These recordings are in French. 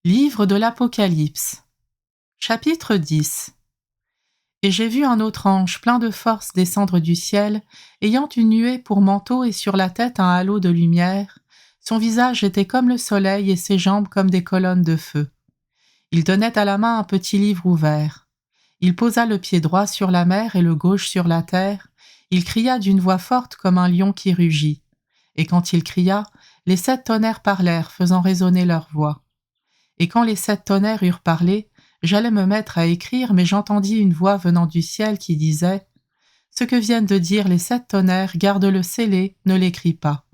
Livre de l'Apocalypse. Chapitre 10. Et j'ai vu un autre ange plein de force descendre du ciel, ayant une nuée pour manteau et sur la tête un halo de lumière. Son visage était comme le soleil et ses jambes comme des colonnes de feu. Il tenait à la main un petit livre ouvert. Il posa le pied droit sur la mer et le gauche sur la terre. Il cria d'une voix forte comme un lion qui rugit. Et quand il cria, les 7 tonnerres parlèrent, faisant résonner leur voix. Et quand les 7 tonnerres eurent parlé, j'allais me mettre à écrire, mais j'entendis une voix venant du ciel qui disait « Ce que viennent de dire les 7 tonnerres, garde-le scellé, ne l'écris pas. »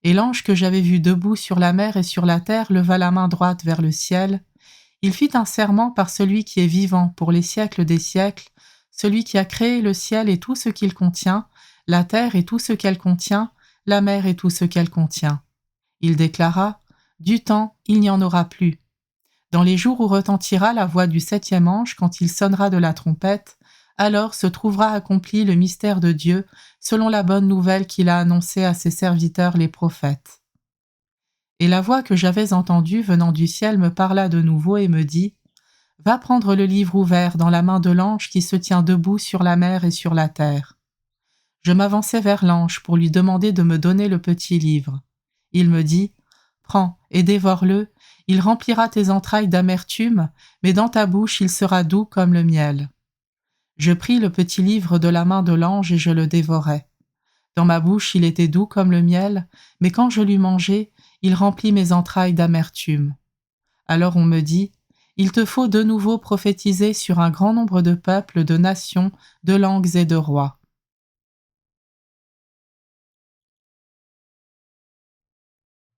Et l'ange que j'avais vu debout sur la mer et sur la terre leva la main droite vers le ciel. Il fit un serment par celui qui est vivant pour les siècles des siècles, celui qui a créé le ciel et tout ce qu'il contient, la terre et tout ce qu'elle contient, la mer et tout ce qu'elle contient. Il déclara « Du temps, il n'y en aura plus. Dans les jours où retentira la voix du 7e ange quand il sonnera de la trompette, alors se trouvera accompli le mystère de Dieu selon la bonne nouvelle qu'il a annoncée à ses serviteurs les prophètes. » Et la voix que j'avais entendue venant du ciel me parla de nouveau et me dit « Va prendre le livre ouvert dans la main de l'ange qui se tient debout sur la mer et sur la terre. » Je m'avançai vers l'ange pour lui demander de me donner le petit livre. Il me dit « Prends et dévore-le, il remplira tes entrailles d'amertume, mais dans ta bouche il sera doux comme le miel. » Je pris le petit livre de la main de l'ange et je le dévorai. Dans ma bouche il était doux comme le miel, mais quand je l'eus mangé, il remplit mes entrailles d'amertume. Alors on me dit « Il te faut de nouveau prophétiser sur un grand nombre de peuples, de nations, de langues et de rois. »